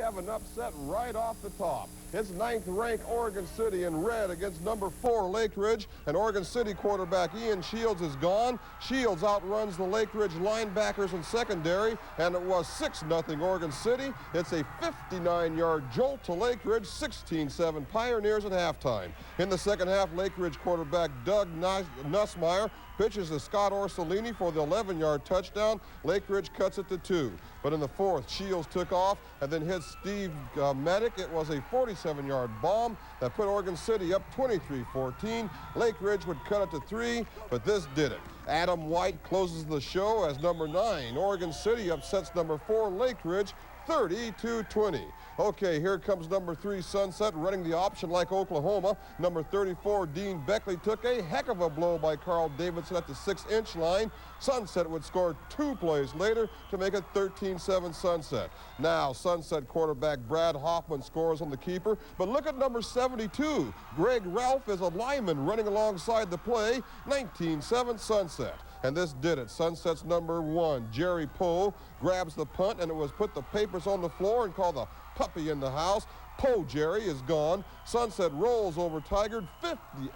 have an upset right off the top. It's 9th-ranked Oregon City in red against number 4 Lake Ridge, and Oregon City quarterback Ian Shields is gone. Shields outruns the Lake Ridge linebackers in secondary, and it was 6-0 Oregon City. It's a 59-yard jolt to Lake Ridge, 16-7 Pioneers at halftime. In the second half, Lake Ridge quarterback Doug Nussmeier pitches to Scott Orsolini for the 11-yard touchdown. Lake Ridge cuts it to 2. But in the fourth, Shields took off and then hit Steve Medic. It was a 47-yard bomb that put Oregon City up 23-14. Lake Ridge would cut it to 3, but this did it. Adam White closes the show as number 9. Oregon City upsets number 4 Lake Ridge 30-20. Okay, here comes number 3 Sunset running the option like Oklahoma. Number 34 Dean Beckley took a heck of a blow by Carl Davidson at the 6-inch line. Sunset would score 2 plays later to make it 13-7 Sunset. Now Sunset quarterback Brad Hoffman scores on the keeper, but look at number 72. Greg Ralph is a lineman running alongside the play. 19-7 Sunset. And this did it. Sunset's number 1, Jerry Poe, grabs the punt, and it was put the papers on the floor and called the puppy in the house. Poe Jerry is gone. Sunset rolls over Tigard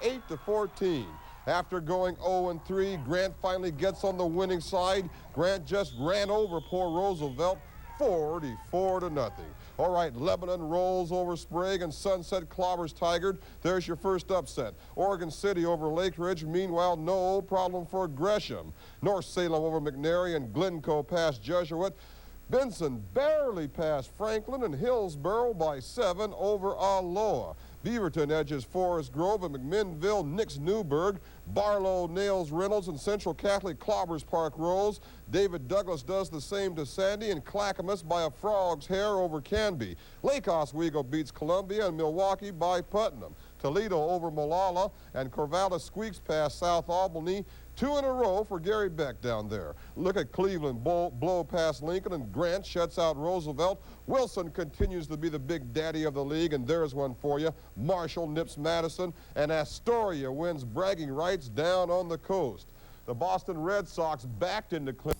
58-14. After going 0-3, Grant finally gets on the winning side. Grant just ran over poor Roosevelt 44-0. All right, Lebanon rolls over Sprague and Sunset clobbers Tigard. There's your first upset. Oregon City over Lake Ridge. Meanwhile, no problem for Gresham. North Salem over McNary and Glencoe past Jesuit. Benson barely passed Franklin, and Hillsborough by 7 over Aloha. Beaverton edges Forest Grove, and McMinnville nicks Newburgh. Barlow nails Reynolds, and Central Catholic clobbers Park Rose. David Douglas does the same to Sandy, and Clackamas by a frog's hair over Canby. Lake Oswego beats Columbia, and Milwaukee by Putnam. Toledo over Molalla, and Corvallis squeaks past South Albany. 2 in a row for Gary Beck down there. Look at Cleveland blow past Lincoln, and Grant shuts out Roosevelt. Wilson continues to be the big daddy of the league, and there's one for you. Marshall nips Madison, and Astoria wins bragging rights down on the coast. The Boston Red Sox backed into Cleveland.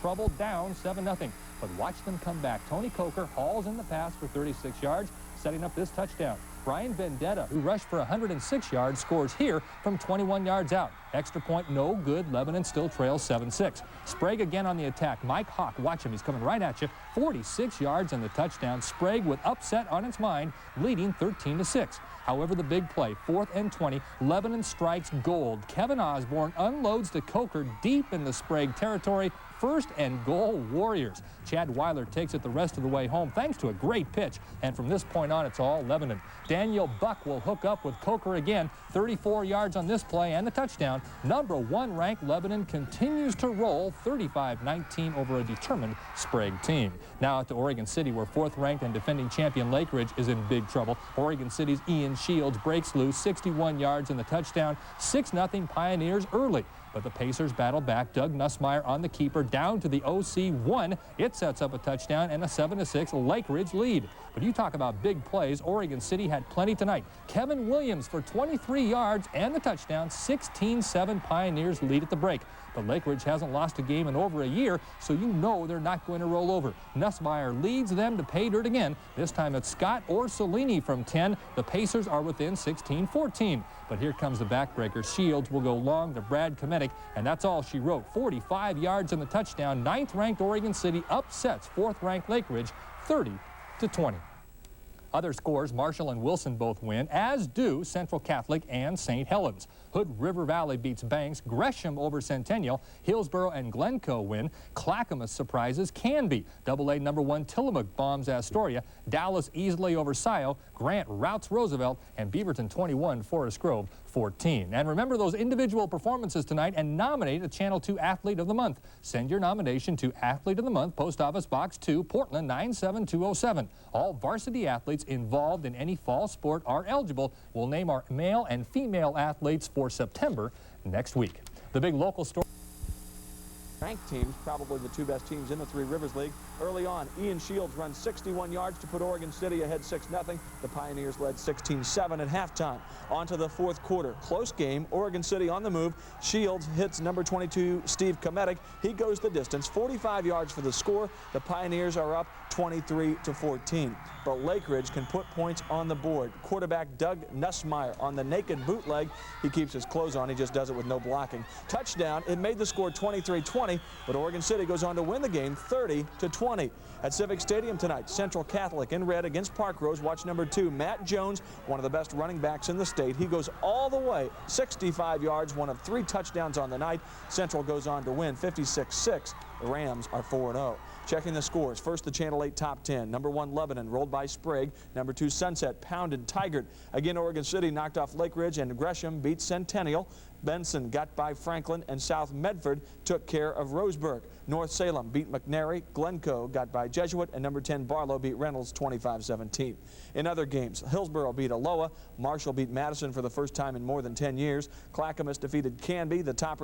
Trouble down 7-0, but watch them come back. Tony Coker hauls in the pass for 36 yards, setting up this touchdown. Brian Vendetta, who rushed for 106 yards, scores here from 21 yards out. Extra point, no good. Lebanon still trails 7-6. Sprague again on the attack. Mike Hawk, watch him. He's coming right at you. 46 yards and the touchdown. Sprague with upset on its mind, leading 13-6. However, the big play, 4th and 20. Lebanon strikes gold. Kevin Osborne unloads to Coker deep in the Sprague territory. 1st and goal Warriors. Chad Weiler takes it the rest of the way home thanks to a great pitch. And from this point on, it's all Lebanon. Daniel Buck will hook up with Coker again. 34 yards on this play and the touchdown. Number 1 ranked Lebanon continues to roll 35-19 over a determined Sprague team. Now to Oregon City, where 4th ranked and defending champion Lake Ridge is in big trouble. Oregon City's Ian Shields breaks loose, 61 yards in the touchdown. 6-0 Pioneers early. But the Pacers battle back. Doug Nussmeier on the keeper down to the OC 1. It sets up a touchdown and a 7-6 Lake Ridge lead. But you talk about big plays. Oregon City had plenty tonight. Kevin Williams for 23 yards and the touchdown. 16-7 Pioneers lead at the break. But Lake Ridge hasn't lost a game in over a year, so you know they're not going to roll over. Nussmeier leads them to pay dirt again. This time it's Scott Orsolini from 10. The Pacers are within 16-14. But here comes the backbreaker. Shields will go long to Brad Kometic, and that's all she wrote. 45 yards in the touchdown. 9th-ranked Oregon City upsets 4th-ranked Lake Ridge 30-20. Other scores, Marshall and Wilson both win, as do Central Catholic and St. Helens. Hood River Valley beats Banks. Gresham over Centennial. Hillsborough and Glencoe win. Clackamas surprises Canby. AA number 1 Tillamook bombs Astoria. Dallas easily over Scio. Grant routs Roosevelt. And Beaverton 21, Forest Grove 14. And remember those individual performances tonight and nominate a Channel 2 Athlete of the Month. Send your nomination to Athlete of the Month, Post Office Box 2, Portland 97207. All varsity athletes involved in any fall sport are eligible. We'll name our male and female athletes for September next week. The big local story. ranked teams, probably the two best teams in the Three Rivers League. Early on, Ian Shields runs 61 yards to put Oregon City ahead 6-0. The Pioneers led 16-7 at halftime. On to the fourth quarter. Close game. Oregon City on the move. Shields hits number 22, Steve Kometic. He goes the distance. 45 yards for the score. The Pioneers are up 23-14. But Lake Ridge can put points on the board. Quarterback Doug Nussmeier on the naked bootleg. He keeps his clothes on. He just does it with no blocking. Touchdown. It made the score 23-20, but Oregon City goes on to win the game 30-20. At Civic Stadium tonight, Central Catholic in red against Park Rose. Watch number 2, Matt Jones, one of the best running backs in the state. He goes all the way, 65 yards, one of 3 touchdowns on the night. Central goes on to win 56-6. The Rams are 4-0. Checking the scores. First, the Channel 8 top 10. Number 1, Lebanon, rolled by Sprague. Number 2, Sunset, pounded Tigard. Again, Oregon City knocked off Lake Ridge, and Gresham beat Centennial. Benson got by Franklin, and South Medford took care of Roseburg. North Salem beat McNary. Glencoe got by Jesuit, and number 10, Barlow beat Reynolds 25-17. In other games, Hillsborough beat Aloha. Marshall beat Madison for the first time in more than 10 years. Clackamas defeated Canby, the top